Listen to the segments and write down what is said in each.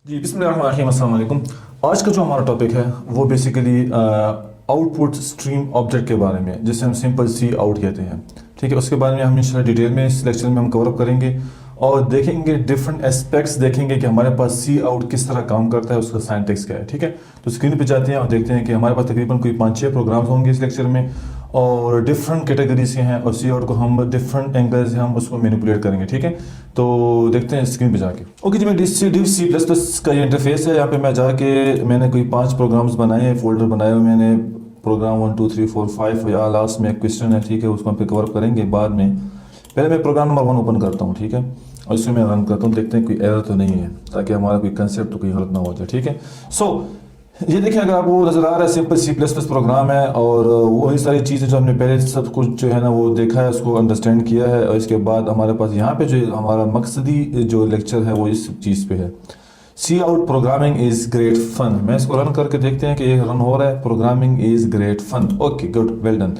जी बिस्मिल्लाहिर्रहमानिर्रहीम, अस्सलाम वालेकुम। आज का जो हमारा टॉपिक है वो बेसिकली आउटपुट स्ट्रीम ऑब्जेक्ट के बारे में, जिसे हम सिंपल सी आउट कहते हैं। ठीक है, उसके बारे में हम इंशाल्लाह डिटेल में इस लेक्चर में हम कवर अप करेंगे और देखेंगे डिफरेंट एस्पेक्ट्स, देखेंगे कि हमारे पास सी आउट किस तरह काम करता है, उसका सिंटैक्स क्या है। ठीक है, तो स्क्रीन पे जाते हैं और देखते हैं कि हमारे पास तकरीबन कोई 5-6 प्रोग्राम्स होंगे इस लेक्चर में और डिफरेंट कैटेगरी से हैं और सी आउट को हम डिफरेंट एंगल से हम उसको मैनिपुलेट करेंगे। ठीक है, तो देखते हैं स्क्रीन पे जाके। ओके जी, मैं सी++ का ये इंटरफेस है। यहाँ पे मैं जाके मैंने कोई 5 प्रोग्राम्स बनाए हैं, फोल्डर बनाए हुए मैंने, प्रोग्राम 1 2 3 4 5 या लास्ट में एक क्वेश्चन है। ठीक है, उसको हम पे कवर करेंगे बाद में। पहले मैं प्रोग्राम नंबर 1 ओपन करता हूँ। ठीक है, और इसमें मैं रन करता हूँ, देखते हैं कोई एरर तो नहीं है, ताकि हमारा कोई कंसेप्ट तो कोई गलत ना हो जाए। ठीक है, सो ये देखिए, अगर आपको नजर आ रहा है सिंपल सी++ प्रोग्राम है और वही सारी चीज़ें जो हमने पहले सब कुछ जो है ना वो देखा है, उसको अंडरस्टैंड किया है। और इसके बाद हमारे पास यहाँ पे जो हमारा मकसदी जो लेक्चर है वो इस चीज़ पे है, C out programming is great fun. मैं इसको रन करके देखते हैं कि ये रन हो रहा है। Programming is great fun, okay good, well done.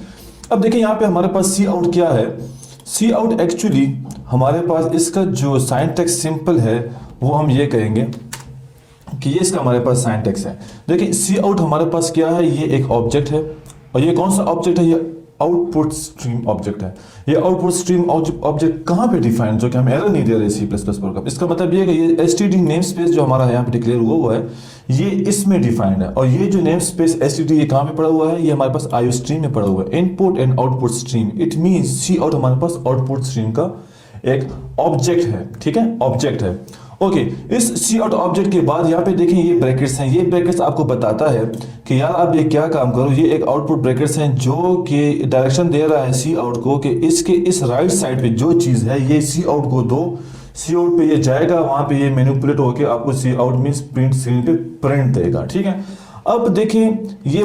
अब देखिए यहाँ पे हमारे पास सी आउट क्या है। सी आउट एक्चुअली हमारे पास इसका जो सिंटैक्स सिंपल है वो हम ये कहेंगे कि ये इसका हमारे पास सिंटैक्स है। देखिए सी आउट हमारे पास क्या है, ये एक ऑब्जेक्ट है और ये कौन सा ऑब्जेक्ट है, ये आउटपुट स्ट्रीम ऑब्जेक्ट है। ये आउटपुट स्ट्रीम ऑब्जेक्ट कहाँ पे डिफाइन, जो कि हम एरर नहीं दे रहे सी++ प्रोग्राम। इसका मतलब ये है कि ये एसटीडी नेम स्पेस जो हमारा यहाँ पे डिक्लेयर हुआ है ये इसमें डिफाइंड है। और ये जो नेम स्पेस एसटीडी ये कहाँ पे पड़ा हुआ है, ये हमारे पास आईओ स्ट्रीम में पड़ा हुआ है, input and output stream. It means C out हमारे पास आउटपुट स्ट्रीम का एक ऑब्जेक्ट है। ठीक है, ऑब्जेक्ट है। ओके, इस सी आउट ऑब्जेक्ट के बाद यहाँ पे देखें ये ब्रैकेट्स हैं। ये ब्रैकेट्स आपको बताता है कि यार आप ये क्या काम करो। ये एक आउटपुट ब्रैकेट्स हैं जो कि डायरेक्शन दे रहा है सी आउट को कि इसके इस राइट साइड पे जो चीज़ है ये सी आउट को दो। सी आउट पे ये जाएगा, वहाँ पे ये मैनिपुलेट होकर आपको सी आउट मीन्स प्रिंट स्क्रीन पे प्रिंट देगा। ठीक है, अब देखें ये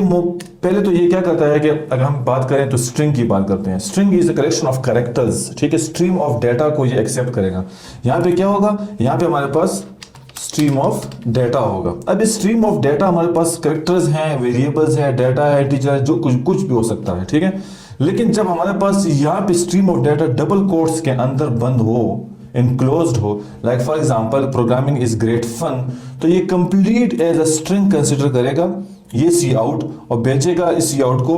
पहले तो ये क्या करता है कि अगर हम बात करें तो स्ट्रिंग की बात करते हैं। String is a collection of characters. ठीक है, स्ट्रीम ऑफ डेटा को ये एक्सेप्ट करेगा। यहाँ पे क्या होगा, यहाँ पे हमारे पास स्ट्रीम ऑफ डेटा होगा। अब इस स्ट्रीम ऑफ डेटा हमारे पास कैरेक्टर्स हैं, वेरिएबल्स हैं, डेटा है, इंटीजर है, जो कुछ भी हो सकता है। ठीक है, लेकिन जब हमारे पास यहाँ पे stream of data double quotes के अंदर बंद हो, इनक्लोज्ड हो, like for example programming is great fun, तो ये complete as a string consider करेगा ये सी आउट और भेजेगा इस सी आउट को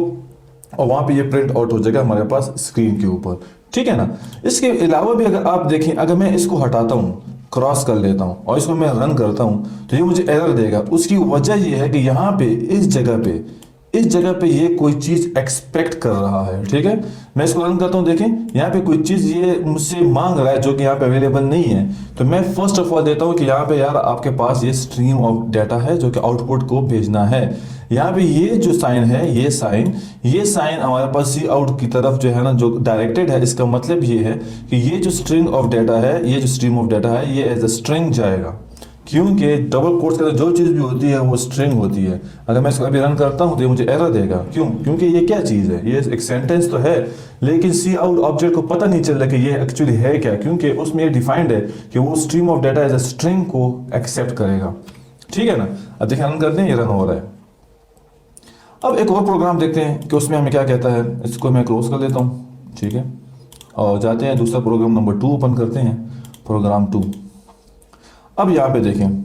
और वहां पे ये प्रिंट आउट हो जाएगा हमारे पास स्क्रीन के ऊपर। ठीक है ना। इसके अलावा भी अगर आप देखें, अगर मैं इसको हटाता हूँ, क्रॉस कर लेता हूँ और इसको मैं रन करता हूँ तो ये मुझे एरर देगा। उसकी वजह ये है कि यहाँ पे इस जगह पे ये कोई चीज एक्सपेक्ट कर रहा है। ठीक है, मैं इसको रन करता हूँ, देखें यहाँ पे कोई चीज ये मुझसे मांग रहा है जो कि यहाँ पे अवेलेबल नहीं है। तो मैं फर्स्ट ऑफ ऑल देता हूँ कि यहाँ पे यार आपके पास ये स्ट्रीम ऑफ डेटा है जो कि आउटपुट को भेजना है। यहाँ पे ये जो साइन है, ये साइन हमारे पास सी आउट की तरफ जो है ना जो डायरेक्टेड है। इसका मतलब ये है कि ये जो स्ट्रिंग ऑफ डेटा है, ये जो स्ट्रीम ऑफ डेटा है, ये एज अ स्ट्रिंग जाएगा, क्योंकि डबल कोट्स के अंदर जो चीज़ भी होती है वो स्ट्रिंग होती है। अगर मैं इसको अभी रन करता हूँ तो ये मुझे एरर देगा। क्यों? क्योंकि ये क्या चीज़ है, ये एक सेंटेंस तो है लेकिन सी आउट ऑब्जेक्ट को पता नहीं चल रहा कि ये एक्चुअली है क्या, क्योंकि उसमें ये डिफाइंड है कि वो stream of data as a string को एक्सेप्ट करेगा। ठीक है ना। अब देखिए रन करते हैं, ये रन हो रहा है। अब एक और प्रोग्राम देखते हैं कि उसमें हमें क्या कहता है। इसको मैं क्लोज कर देता हूँ। ठीक है, और जाते हैं दूसरा प्रोग्राम नंबर 2 ओपन करते हैं, प्रोग्राम 2। अब यहाँ पे देखें,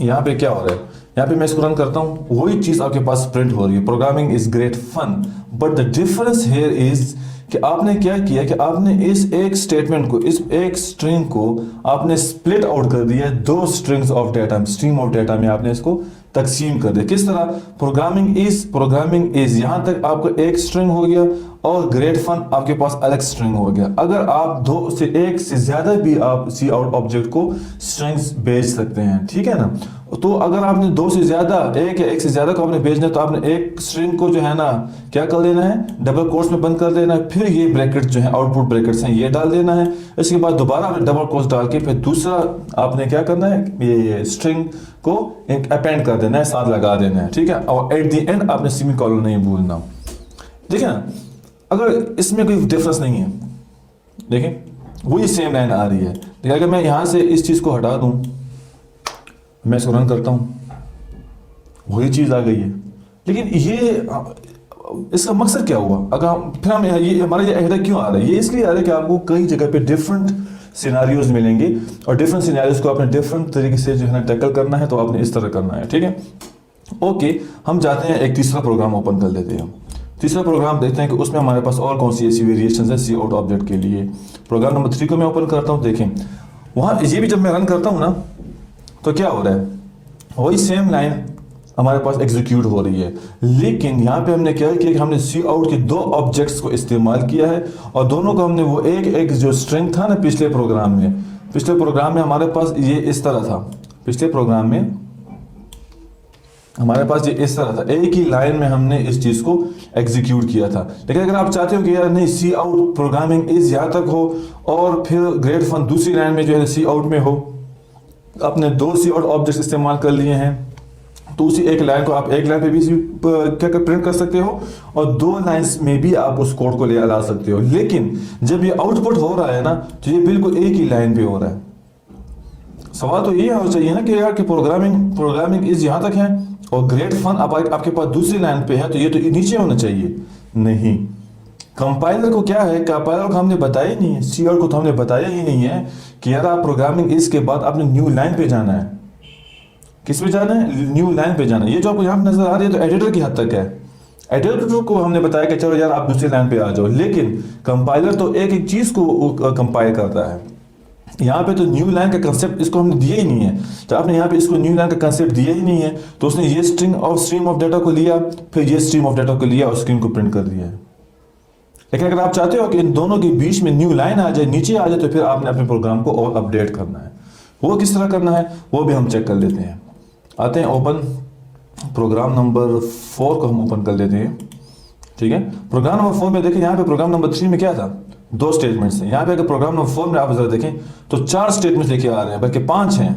यहाँ पे क्या हो रहा है। यहाँ पे मैं इसको रन करता हूँ, वही चीज़ आपके पास प्रिंट हो रही है, programming is great fun. But the difference here is कि आपने क्या किया कि आपने इस एक स्टेटमेंट को, इस एक स्ट्रिंग को आपने स्प्लिट आउट कर दिया, 2 strings of data, stream of data में आपने इसको तकसीम कर दिया। किस तरह, प्रोग्रामिंग इज यहाँ तक आपका एक स्ट्रिंग हो गया और ग्रेट फन आपके पास अलग स्ट्रिंग हो गया। अगर आप 2 से 1 से ज्यादा भी आप सी आउट ऑब्जेक्ट को स्ट्रिंग्स भेज सकते हैं। ठीक है ना। तो अगर आपने 2 से ज्यादा, एक या 1 से ज्यादा को आपने भेजना है तो आपने एक स्ट्रिंग को जो है ना क्या कर देना है, डबल कोट्स में बंद कर देना है, फिर ये ब्रैकेट जो है आउटपुट ब्रैकेट्स हैं ये डाल देना है। इसके बाद दोबारा आपने डबल कोट्स डाल के फिर दूसरा आपने क्या करना है, ये स्ट्रिंग को एक अपेंड कर देना है, साथ लगा देना है। ठीक है, और एट द एंड आपने सेमीकोलन नहीं भूलना। देखिए ना, अगर इसमें कोई डिफरेंस नहीं है, देखें वही सेम लाइन आ रही है। देखिए अगर मैं यहां से इस चीज को हटा दूं, मैं इसको रन करता हूं, वही चीज आ गई है। लेकिन ये इसका मकसद क्या हुआ, अगर फिर हम ये हमारा ये एरर क्यों आ रहा है, ये इसलिए आ रहा है कि आपको कई जगह पे डिफरेंट सिनारियोज मिलेंगे और डिफरेंट सिनारियोज को आपने डिफरेंट तरीके से जो है ना टैकल करना है, तो आपने इस तरह करना है, ठीक है। ओके, हम जाते हैं एक तीसरा प्रोग्राम ओपन कर लेते हैं। तीसरा प्रोग्राम देखते हैं कि उसमें हमारे पास और कौन सी ऐसी वेरिएशंस है सी आउट ऑब्जेक्ट के लिए। प्रोग्राम नंबर 3 को मैं ओपन करता हूँ। देखें वहाँ ये भी जब मैं रन करता हूँ ना, तो क्या हो रहा है, वही सेम लाइन हमारे पास एग्जीक्यूट हो रही है, लेकिन यहाँ पे हमने क्या किया कि हमने सी आउट के 2 ऑब्जेक्ट्स को इस्तेमाल किया है और दोनों को हमने वो एक जो स्ट्रिंग था ना पिछले प्रोग्राम में हमारे पास ये इस तरह था। पिछले प्रोग्राम में हमारे पास ये इस तरह था, एक ही लाइन में हमने इस चीज़ को एग्जीक्यूट किया था। लेकिन अगर आप चाहते हो कि यार नहीं सी आउट प्रोग्रामिंग इज यहाँ तक हो और फिर ग्रेट फन दूसरी लाइन में जो है सी आउट में हो, आपने 2 सी आउट ऑब्जेक्ट्स इस्तेमाल कर लिए हैं, तो उसी एक लाइन को आप एक लाइन पे भी क्या प्रिंट कर सकते हो और 2 लाइंस में भी आप उस कोड को ले ला सकते हो। लेकिन जब ये आउटपुट हो रहा है ना, तो ये बिल्कुल एक ही लाइन पे हो रहा है। सवाल तो ये होना चाहिए ना कि यार कि प्रोग्रामिंग इज यहाँ तक है और ग्रेट फन आपके पास दूसरी लाइन पे है, तो ये तो नीचे होना चाहिए। नहीं, कंपाइलर को क्या है, कंपाइलर को हमने बताया ही नहीं है, सी आउट को तो हमने बताया ही नहीं है कि यार आप प्रोग्रामिंग इसके बाद आपने न्यू लाइन पे जाना है। किस पे जाना है, न्यू लाइन पे जाना है। ये जो आपको यहाँ पे नजर आ रही है तो एडिटर की हद तक है। एडिटर को हमने बताया कि चलो यार आप दूसरी लाइन पे आ जाओ, लेकिन कंपाइलर तो एक एक चीज को कंपाइल करता है। यहाँ पे तो न्यू लाइन का कंसेप्ट इसको हमने दिया ही नहीं है। तो आपने यहाँ पे इसको न्यू लाइन का कंसेप्ट दिया ही नहीं है, तो उसने ये स्ट्रीम ऑफ डाटा को लिया, फिर ये स्ट्रीम ऑफ डाटा को लिया और स्क्रीन को प्रिंट कर दिया है। लेकिन अगर आप चाहते हो कि इन दोनों के बीच में न्यू लाइन आ जाए, नीचे आ जाए, तो फिर आपने अपने प्रोग्राम को और अपडेट करना है। वो किस तरह करना है वो भी हम चेक कर लेते हैं। आते हैं ओपन, प्रोग्राम नंबर 4 को हम ओपन कर लेते हैं, ठीक है। प्रोग्राम नंबर 4 में देखें, यहाँ पे प्रोग्राम नंबर 3 में क्या था, 2 स्टेटमेंट्स हैं। यहाँ पे अगर प्रोग्राम नंबर 4 में आप जरा देखें तो 4 स्टेटमेंट्स लेके आ रहे हैं, बल्कि 5 हैं।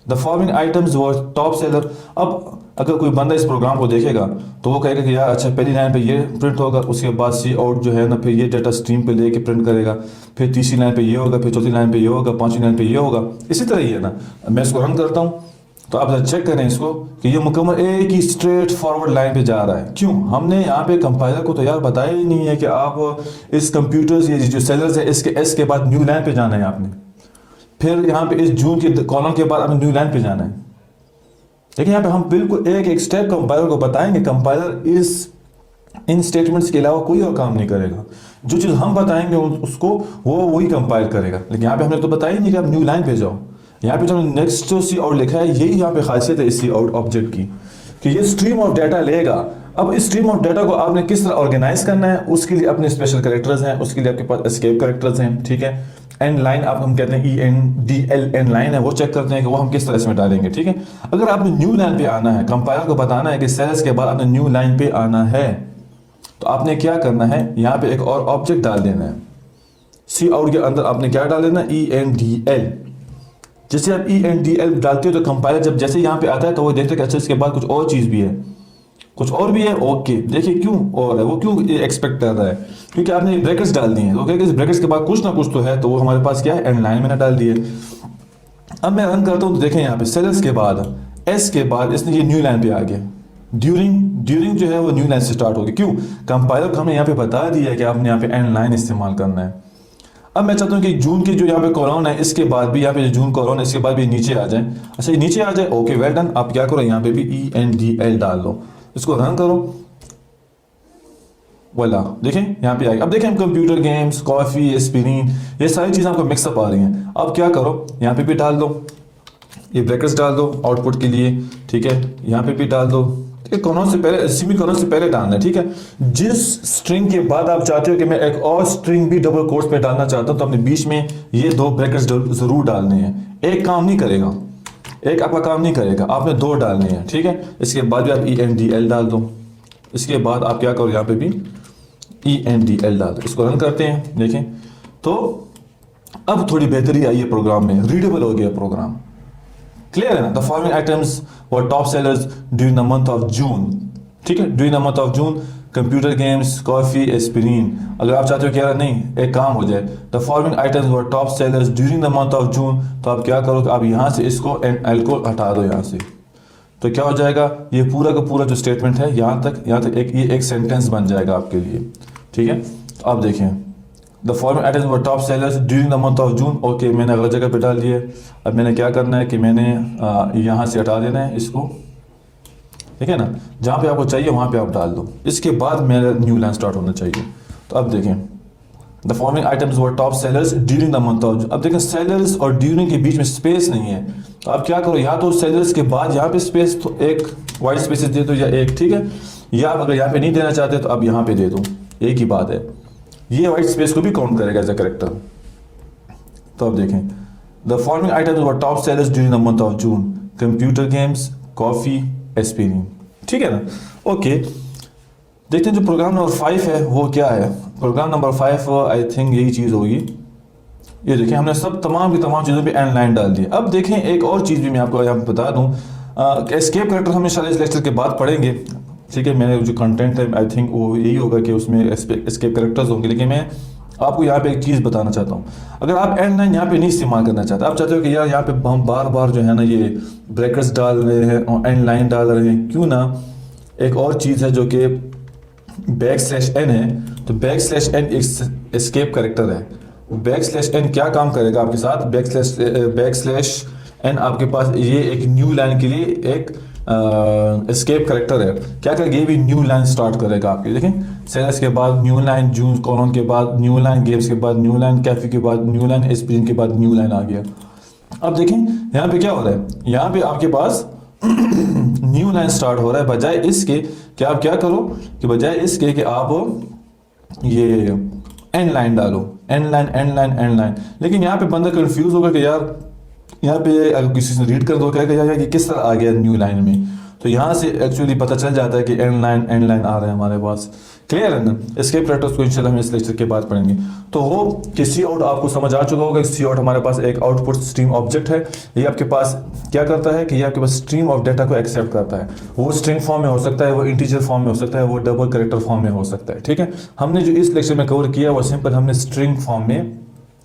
The following items were top seller. अब अगर कोई बंदा इस प्रोग्राम को देखेगा तो वो कहेगा कि यार अच्छा पहली लाइन पे ये प्रिंट होगा, उसके बाद सी आउट जो है ना फिर ये डाटा स्ट्रीम पे लेके प्रिंट करेगा, फिर तीसरी लाइन पे ये होगा, फिर चौथी लाइन पे ये होगा, पांचवी लाइन पे ये होगा। इसी तरह ही है ना। मैं इसको रन करता हूँ तो आप चेक करें इसको कि ये मुकम्मल एक ही स्ट्रेट फॉरवर्ड लाइन पे जा रहा है। क्यों, हमने यहाँ पे कंपाइलर को तो यार बताया ही नहीं है कि आप इस कंप्यूटर्स ये जो सेलर्स है इसके एस के बाद न्यू लाइन पे जाना है आपने, फिर यहाँ पे इस जून के कॉलम के बाद आपने न्यू लाइन पे जाना है। लेकिन यहाँ पे हम बिल्कुल एक एक स्टेप कंपाइलर को बताएंगे। कंपाइलर इन स्टेटमेंट्स के अलावा कोई और काम नहीं करेगा। जो चीज़ हम बताएंगे उसको वो वही कंपाइल करेगा। लेकिन यहाँ पे हमने तो बताया ही नहीं कि आप न्यू लाइन पे जाओ। यहाँ पे जो नेक्स्ट जो सी आउट लिखा है यही यहाँ पे खासियत है इस सी आउट ऑब्जेक्ट की कि ये स्ट्रीम ऑफ डाटा लेगा। अब इस स्ट्रीम ऑफ डाटा को आपने किस तरह ऑर्गेनाइज करना है, उसके लिए अपने स्पेशल कैरेक्टर्स हैं, उसके लिए आपके पास एस्केप कैरेक्टर्स हैं, ठीक है। एंड लाइन आप हम कहते हैं ENDL एंड लाइन है, वो चेक करते हैं कि वो हम किस तरह इसमें डालेंगे, ठीक है। अगर आपने न्यू लाइन पे आना है, कंपाइलर को बताना है कि सेल्स के बाद आपने न्यू लाइन पे आना है, तो आपने क्या करना है, यहाँ पे एक और ऑब्जेक्ट डाल देना है। सी आउट के अंदर आपने क्या डाल देना, ENDL। जैसे आप ENDL डालते हो तो कंपाइलर जब जैसे यहाँ पे आता है तो वो देखते हैं कि अच्छा इसके बाद कुछ और चीज़ भी है, कुछ और भी है। ओके, देखिए क्यों और है, वो क्यों एक्सपेक्ट कर रहा है, क्योंकि आपने ब्रैकेट्स डाल दिए हैं। ओके, इस ब्रैकेट्स के बाद कुछ ना कुछ तो है, तो वो हमारे पास क्या है, एंड लाइन में ना डाल दिए। अब मैं रन करता हूँ तो देखें यहाँ पे सेल्स के बाद एस के बाद इसने ये न्यू लाइन पे आ गया। ड्यूरिंग जो है वो न्यू लाइन से स्टार्ट होगी। क्यों, कंपाइलर को हमने यहाँ पे बता दिया है कि आपने यहाँ पे एंड लाइन इस्तेमाल करना है। अब मैं चाहता हूँ कि जून की जो यहाँ पे कॉलन है इसके बाद भी यहाँ पे जून कॉलन है इसके बाद भी नीचे आ जाए। अच्छा ये नीचे आ जाए, ओके वेल डन। आप क्या करो, यहाँ पे भी ENDL डाल दो, इसको रन करो, वाला देखें यहाँ पे आएगा। अब देखें हम कंप्यूटर गेम्स, कॉफी, एस्पिरिन, ये सारी चीज़ें आपको मिक्सअप आ रही हैं। अब क्या करो, यहाँ पे भी डाल दो, ये ब्रैकेट्स डाल दो आउटपुट के लिए, ठीक है। यहाँ पे भी डाल दो, कॉलन से पहले, सिमिल कॉलन से पहले डालना है, ठीक है। जिस स्ट्रिंग के बाद आप चाहते हो कि मैं एक और स्ट्रिंग भी डबल कोट्स पे डालना चाहता हूं, तो अपने बीच में ये 2 ब्रैकेट्स जरूर डालने हैं। एक काम नहीं करेगा, एक आपका काम नहीं करेगा, आपने 2 डालने हैं, ठीक है। इसके बाद भी आप ENDL डाल दो, इसके बाद आप क्या करो, यहाँ पे भी ENDL डाल दो। इसको रन करते हैं, देखें तो अब थोड़ी बेहतरी आई है प्रोग्राम में, रीडेबल हो गया प्रोग्राम, क्लियर है ना। The following items were top sellers during the month of June, ठीक है। During the month of June computer games, coffee, aspirin. अगर आप चाहते हो कि यार नहीं एक काम हो जाए, the following items were top sellers during the month of June, तो आप क्या करो कि आप यहाँ से इसको एंड को हटा दो यहाँ से, तो क्या हो जाएगा, ये पूरा का पूरा जो स्टेटमेंट है यहाँ तक ये एक सेंटेंस बन जाएगा आपके लिए, ठीक है। तो आप देखें the following items were top sellers during the month of June. Okay, मैंने अगली जगह पे डाल दिए। अब मैंने क्या करना है कि मैंने यहाँ से हटा देना है इसको, ठीक है ना, जहाँ पे आपको चाहिए वहाँ पे आप डाल दो। इसके बाद मेरा न्यू लाइन स्टार्ट होना चाहिए। तो अब देखें, the following items were top sellers during the month of June. अब देखें सेलर्स और ड्यूरिंग के बीच में स्पेस नहीं है, तो आप क्या करो, या तो सेलर्स के बाद यहाँ पे स्पेस तो एक वाइट स्पेसेस दे दो या एक, ठीक है, या अगर यहाँ पे नहीं देना चाहते तो आप यहाँ पे दे दो, एक ही बात है। ये वाइट स्पेस को भी काउंट करेगा एज अ करेक्टर। तो अब देखें, the following items were top sellers during the month of June, computer games, coffee, aspirin, ठीक है ना। ओके, देखते हैं जो प्रोग्राम नंबर 5 है वो क्या है। प्रोग्राम नंबर 5 आई थिंक यही चीज़ होगी। ये देखिए, हमने सब तमाम की तमाम चीज़ों पे एंड लाइन डाल दी। अब देखें, एक और चीज़ भी मैं आपको यहाँ पे बता दूँ, एस्केप करेक्टर हम इंशाल्लाह इस लेक्चर के बाद पढ़ेंगे, ठीक है। मैंने जो कंटेंट है आई थिंक वो यही होगा कि उसमें एस्केप करेक्टर्स होंगे, लेकिन मैं आपको यहाँ पे एक चीज़ बताना चाहता हूँ। अगर आप एंड लाइन यहाँ पे नहीं इस्तेमाल करना चाहते, आप चाहते हो कि यार यहाँ पे हम बार बार जो है ना ये ब्रैकेट्स डाल रहे हैं और एंड लाइन डाल रहे हैं, क्यों ना एक और चीज़ है जो कि बैक/n है। तो बैक/n एक एस्केप करेक्टर है। बैक/n क्या काम करेगा आपके साथ, बैक/n आपके पास ये एक न्यू लाइन के लिए एक एस्केप करेक्टर है। क्या करेगा, ये भी न्यू लाइन स्टार्ट करेगा आपकी। देखें, सेलर्स के बाद न्यू लाइन, जून कॉलन के बाद न्यू लाइन, गेम्स के बाद न्यू लाइन, कैफे के बाद न्यू लाइन, एस्पिरिन के बाद न्यू लाइन आ गया। अब देखें यहाँ पे क्या हो रहा है, यहाँ पे आपके पास न्यू लाइन स्टार्ट हो रहा है, बजाय इसके कि आप क्या करो कि बजाय इसके कि आप ये एंड लाइन डालो, and line and line and line. लेकिन यहाँ पे बंदा कंफ्यूज होगा कि यार यहाँ पे अगर किसी से रीड कर दो कहेगा यार ये किस तरह आ गया न्यू लाइन में। तो यहाँ से एक्चुअली पता चल जाता है कि एंड लाइन आ रहे हैं हमारे पास। क्लियर है ना। एस्केप करेक्टर्स को इंशाल्लाह हम इस लेक्चर के बाद पढ़ेंगे। तो वो कि सी आउट आपको समझ आ चुका होगा। सी आउट हमारे पास एक आउटपुट स्ट्रीम ऑब्जेक्ट है। ये आपके पास क्या करता है कि ये आपके पास स्ट्रीम ऑफ डेटा को एक्सेप्ट करता है। वो स्ट्रिंग फॉर्म में हो सकता है, वो इंटीजर फॉर्म में हो सकता है, वो डबल कैरेक्टर फॉर्म में हो सकता है, ठीक है। हमने जो इस लेक्चर में कवर किया वो सिंपल हमने स्ट्रिंग फॉर्म में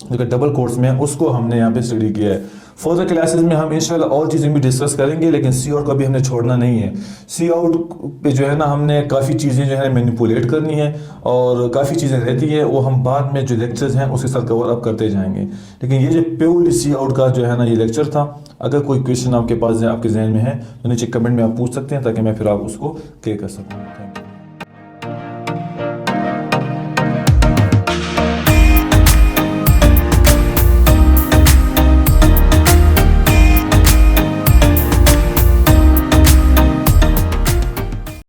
जो कि डबल कोट्स में है उसको हमने यहाँ पे स्टडी किया है। फर्दर क्लासेस में हम इंशाल्लाह और चीज़ें भी डिस्कस करेंगे, लेकिन सी आउट को भी हमने छोड़ना नहीं है। सी आउट पे जो है ना हमने काफ़ी चीज़ें जो है मैनिपुलेट करनी है और काफ़ी चीज़ें रहती है, वो हम बाद में जो लेक्चर्स हैं उसके साथ कवर अप करते जाएंगे। लेकिन ये जो प्योरली सी आउट का जो है ना ये लेक्चर था। अगर कोई क्वेश्चन आपके पास है, आपके जहन में है, तो नीचे कमेंट में आप पूछ सकते हैं ताकि मैं फिर आप उसको क्लियर कर सकूँ। Thank you.